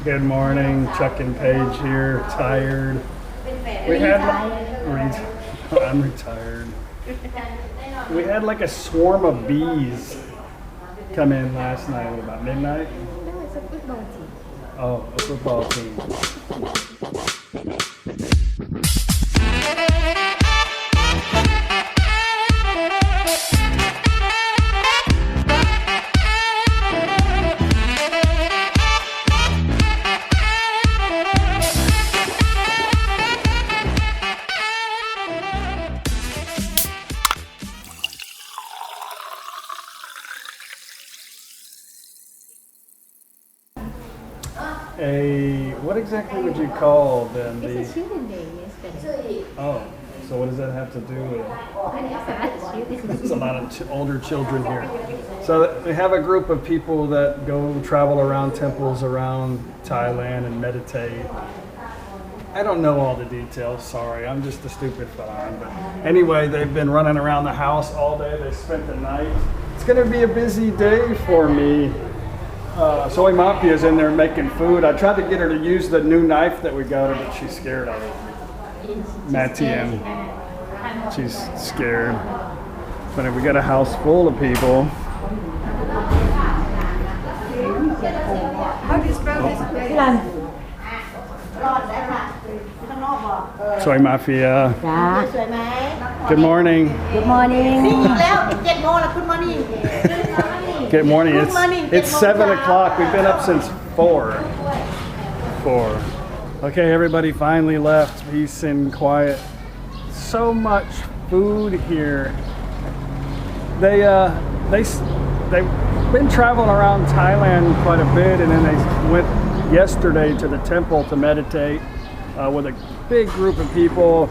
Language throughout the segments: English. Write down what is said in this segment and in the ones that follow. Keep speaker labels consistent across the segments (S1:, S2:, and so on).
S1: Good morning, Chuck and Paige here, tired. We had I'm retired. We had like a swarm of bees come in last night at about midnight.
S2: No, it's a football team.
S1: Oh, a football team. What exactly would you call them?
S2: It's a children's day yesterday.
S1: Oh, so what does that have to do with it? There's a lot of older children here. So we have a group of people that go travel around temples around Thailand and meditate. I don't know all the details, sorry, I'm just a stupid fawn. But anyway, they've been running around the house all day. They spent the night. It's going to be a busy day for me. Soy Mafia's in there making food. I tried to get her to use the new knife that we got her, but she's scared of it. Matiem. She's scared. But we got a house full of people.
S2: How do you spell this place?
S1: Soy Mafia. Good morning.
S2: Good morning.
S1: Good morning. It's 7 o'clock. We've been up since 4. Okay, everybody finally left. Peace and quiet. So much food here. They've been traveling around Thailand quite a bit, and then they went yesterday to the temple to meditate with a big group of people.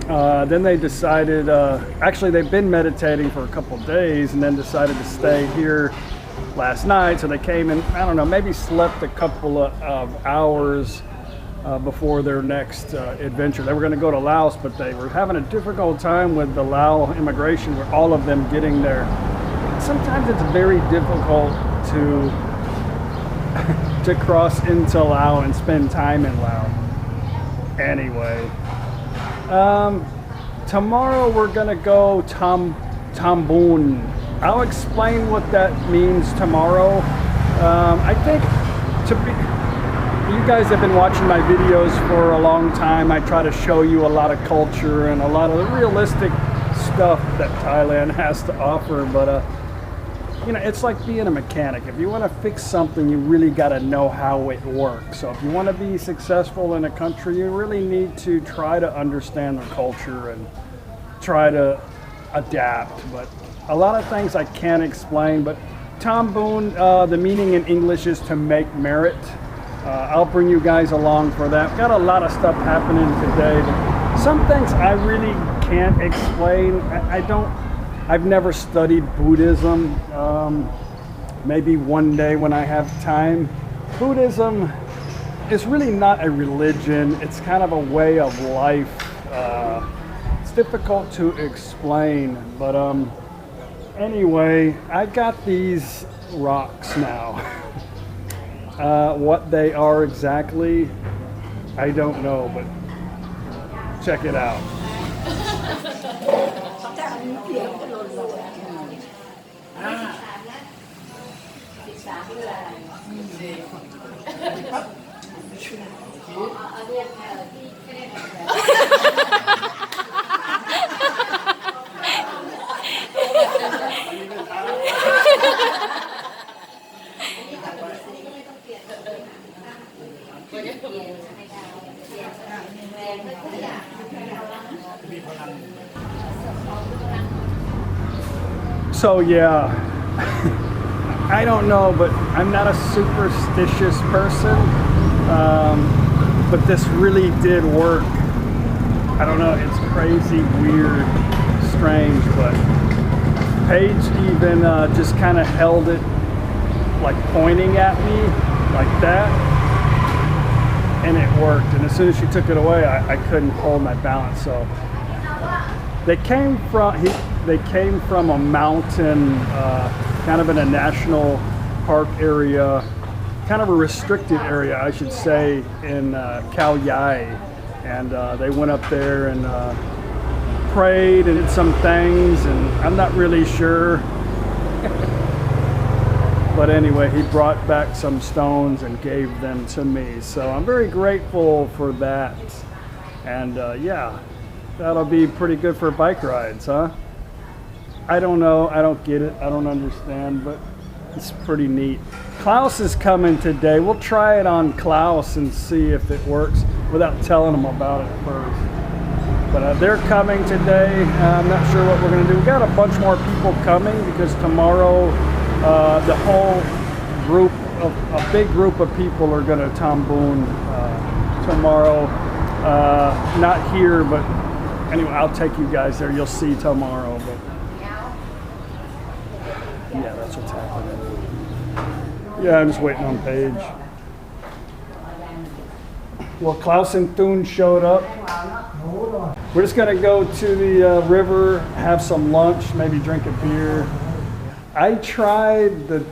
S1: Then they decided, actually they've been meditating for a couple days and then decided to stay here last night. So they came and, I don't know, maybe slept a couple of hours before their next adventure. They were going to go to Laos, but they were having a difficult time with the Lao immigration, with all of them getting there. Sometimes it's very difficult to cross into Laos and spend time in Laos. Anyway. Tomorrow we're gonna go Tamboon. I'll explain what that means tomorrow. I think you guys have been watching my videos for a long time. I try to show you a lot of culture and a lot of the realistic stuff that Thailand has to offer, but you know, it's like being a mechanic. If you want to fix something, you really got to know how it works. So if you want to be successful in a country, you really need to try to understand their culture and try to adapt. But a lot of things I can't explain, but Tamboon, the meaning in English is to make merit. I'll bring you guys along for that. Got a lot of stuff happening today, but some things I really can't explain. I've never studied Buddhism. Maybe one day when I have time. Buddhism is really not a religion. It's kind of a way of life. It's difficult to explain, but anyway, I got these rocks now. What they are exactly, I don't know, but check it out. So yeah, I don't know, but I'm not a superstitious person, but this really did work. I don't know, it's crazy, weird, strange, but Paige even just kind of held it like pointing at me like that, and it worked. And as soon as she took it away, I couldn't hold my balance. So they came from a mountain, kind of in a national park area kind of a restricted area, I should say, in Khao Yai, and they went up there and prayed and did some things, and I'm not really sure. But anyway, he brought back some stones and gave them to me, so I'm very grateful for that. And yeah, that'll be pretty good for bike rides, huh? I don't know, I don't get it, I don't understand, but it's pretty neat. Klaus is coming today. We'll try it on Klaus and see if it works without telling him about it first. But they're coming today. I'm not sure what we're going to do. We've got a bunch more people coming because tomorrow the whole group, a big group of people are going to Tamboon tomorrow. Not here, but anyway, I'll take you guys there. You'll see tomorrow. But yeah, that's what's happening. Yeah, I'm just waiting on Paige. Well, Klaus and Thun showed up. We're just gonna go to the river, have some lunch, maybe drink a beer. I tried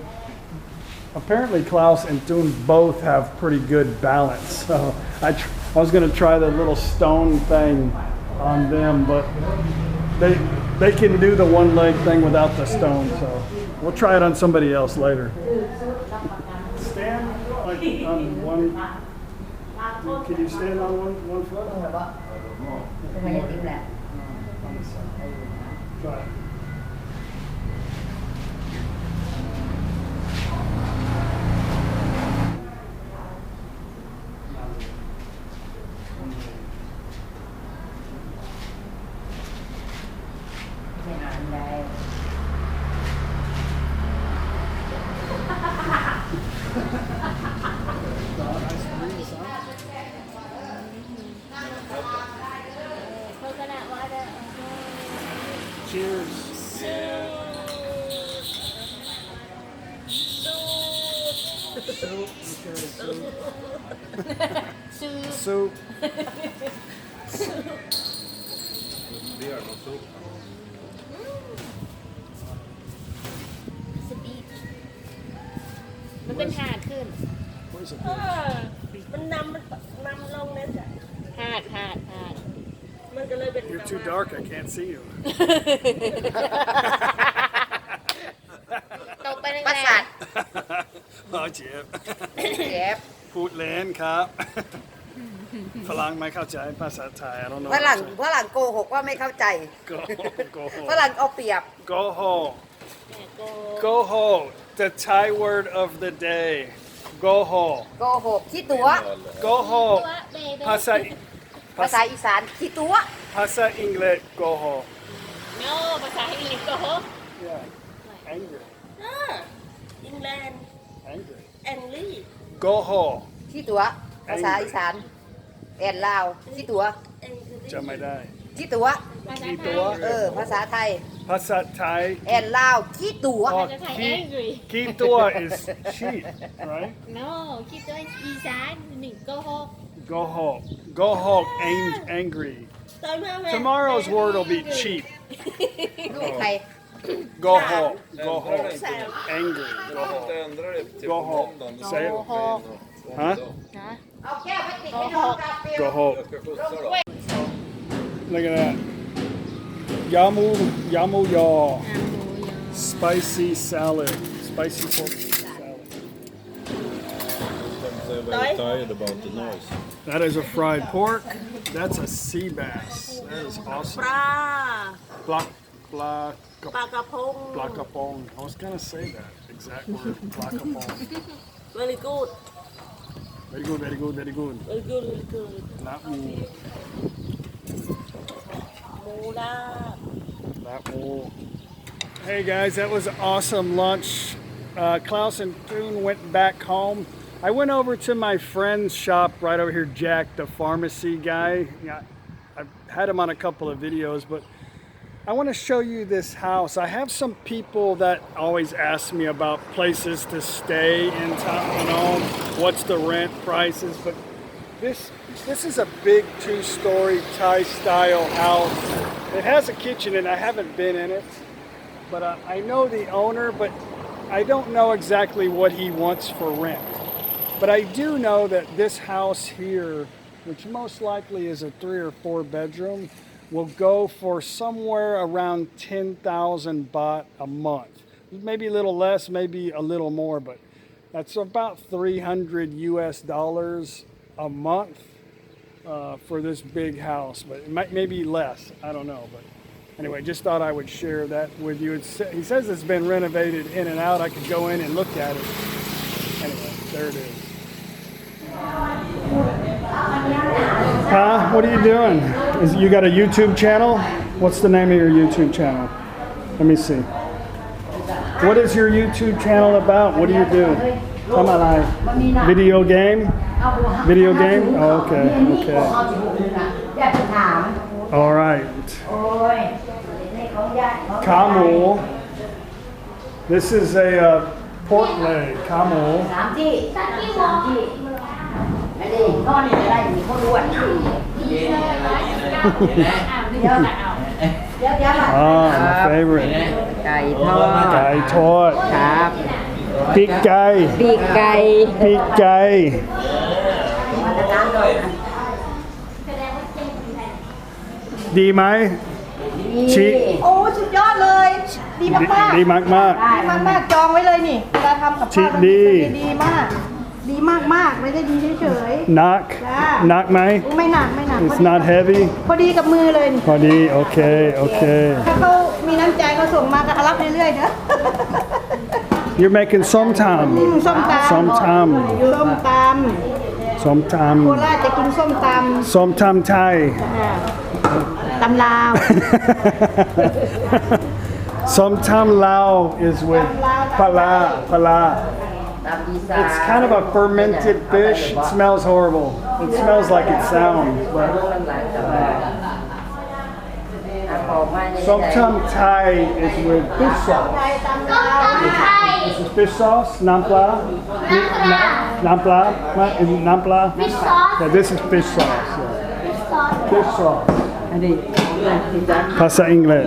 S1: apparently Klaus and Thun both have pretty good balance. So I was gonna try the little stone thing on them, but they can do the one leg thing without the stone, so we'll try it on somebody else later. Stand like on one. Can you stand on one foot?
S2: Không nghe tiếng lạ.
S1: Try it. Cheers. Soup.
S3: Beer or soup?
S2: มันเป็นหาดขึ้น
S1: Where's it?
S4: มันนำลงเนี่ยจ้ะ
S2: หาด
S4: มันก็เลยเป็น
S1: You're too dark. I can't see you.
S2: ตกไปแรง
S4: ประสาท
S1: อ๋อเจ็บ
S4: เจ็บ
S1: พูดเล่นครับฝรั่งไม่เข้าใจภาษาไทย I don't know
S4: ฝรั่งโกหกว่าไม่เข้าใจ
S1: Go
S4: ฝรั่งเอาเปรียบ
S1: Go home. Go home. The Thai word of the day. Go home.
S4: โกหกขี้ตัว
S1: Go home. ภาษา
S4: ภาษาอีสานขี้ตัว
S1: ภาษาอังกฤษ Go home.
S2: No ภาษาอังกฤษก็
S1: Yeah. Angry.
S4: อิงแลนด์
S1: Angry.
S4: แองลี่
S1: Go home.
S4: ขี้ตัว ภาษาอีสานแอนลาวขี้ตัว
S1: จำไม่ได้
S4: ขี้ตัว
S1: กี่ตัว
S4: ภาษาไทย
S1: ภาษาไทย
S4: แอนลาวขี้ตัว
S1: อ๋อกี่ตัว is sheep, right?
S2: No คิดด้วยอีสานหนึ่งก็หก
S1: Go home. Go home. Angry. Tomorrow's word will be cheap.
S4: ลูกใคร
S1: Go home. Go home. Angry. Go home. Go home. Say it. Huh?
S4: เอาแก้วพลาสติกให้น้องกาแฟ
S1: Go home. Look at that. Yamu yaw. Spicy salad. Spicy pork salad.
S3: They're very tired about the noise.
S1: That is a fried pork. That's a sea bass. That is
S4: ป
S1: awesome.
S4: ลา
S1: Black
S4: ปลากระพง
S1: Blakapong. I was gonna say that exact word. Blakapong.
S4: very good
S1: Very good, very good, very good.
S4: very good very good
S1: Not me.
S4: หมูลาบ
S1: That will. Hey guys, that was an awesome lunch. Klaus and Thun went back home. I went over to my friend's shop right over here, Jack, the pharmacy guy. Yeah, I've had him on a couple of videos, but I want to show you this house. I have some people that always ask me about places to stay in town, you know, what's the rent prices, but this is a big 2-story Thai style house. It has a kitchen and I haven't been in it, but I know the owner, but I don't know exactly what he wants for rent. But I do know that this house here, which most likely is a 3 or 4 bedroom, will go for somewhere around 10,000 baht a month. Maybe a little less, maybe a little more, but that's about 300 US dollars a month for this big house. But it might maybe less, I don't know. But anyway, just thought I would share that with you. He says it's been renovated in and out. I could go in and look at it. Anyway, there it is. Huh? What are you doing? You got a YouTube channel? What's the name of your YouTube channel? Let me see. What is your YouTube channel about? What do you do? Come on, video game? Video game? Oh, okay, okay. All right. Kamu. This is a pork leg. Kamu. My favorite.
S4: ไก่ทอด
S1: ไก่ทอด
S4: ครับ
S1: ปีกไก่
S4: ปีกไก่
S1: ปีกไก่ดีไหมชิ
S5: โอ้สุดยอดเลยดีมากๆ
S1: ดีมากมาก
S5: ดีมากๆจองไว้เลยนี่เวลาทำกับข้าว
S1: ดี
S5: ดีมากดีมากๆไม่ได้ดีเฉย
S1: นัก
S5: จ้า
S1: นักไหม
S5: ๆไม่หนักไม่หนัก
S1: It's not heavy
S5: พอดีกับมือเลยนี่
S1: พอดีโอเคโอเค
S5: ถ้าเขามีน้ำใจเขาส่งมาก็รับเรื่อยๆนะ
S1: You're making ส้มตำ
S5: ส้มตำ
S1: ส้มตำ
S5: ส้มต
S1: ส้มต
S5: ำโคราชจะกินส้มต
S1: ำส้มตำไทย
S5: ำตำลาว
S1: Somtam Lao is with pala. It's kind of a fermented fish. It smells horrible. It smells like it sounds. Somtam Thai is with fish sauce. This is fish sauce, nampla. Nampla? Nampla?
S2: Fish sauce.
S1: Yeah, this is fish sauce. Yeah.
S2: Fish sauce.
S1: Fish sauce. ภาษาอังกฤษ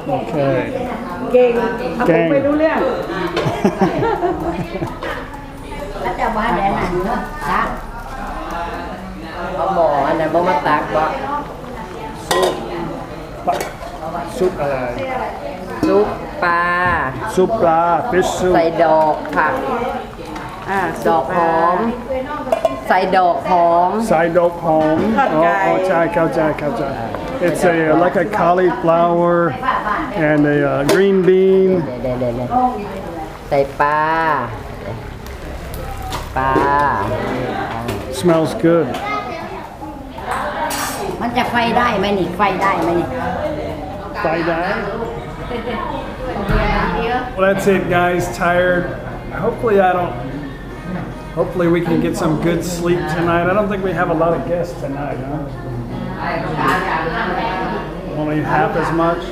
S1: โอเค
S5: เก่ง
S1: เก่ง
S5: ไม่รู้เรื่อง
S4: แล้วจะว่าแดนไหนเนาะตักเอาหมออันนั้นบ่มาตักบ่ซุป
S1: ซุปอะไร
S4: ซุปปลา
S1: ซุปปลา fish soup
S4: ใส่ดอกผักดอกหอม ใส่ดอกหอม
S1: ใส่ดอกหอมอ๋อใช่เข้าใจเข้าใจ It's a like a cauliflower and a green bean
S4: เดี๋ยวใส่ปลา
S1: smells good
S4: มันจะไฟได้ไหมนี่ ไฟได้ไหมนี่
S1: Fried egg. Well, that's it, guys. Tired. Hopefully we can get some good sleep tonight. I don't think we have a lot of guests tonight, huh? Only half as much.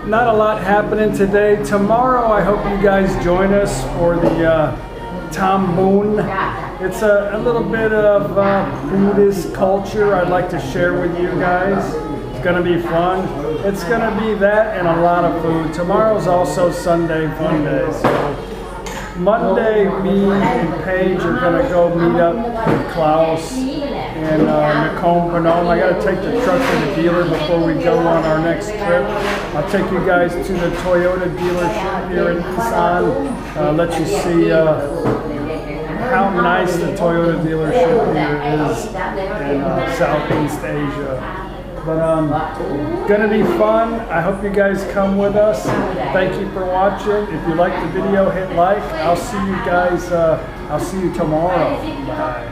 S1: Not a lot happening today. Tomorrow, I hope you guys join us for the Tamboon. It's a little bit of Buddhist culture I'd like to share with you guys. It's going to be fun. It's going to be that and a lot of food. Tomorrow's also Sunday fun day. So Monday, me and Paige are going to go meet up with Klaus and Nakhon Phanom. I got to take the truck to the dealer before we go on our next trip. I'll take you guys to the Toyota dealership here in Busan. Let you see how nice the Toyota dealership here is in Southeast Asia. But gonna be fun. I hope you guys come with us. Thank you for watching. If you like the video, hit like. I'll see you guys. I'll see you tomorrow. Bye.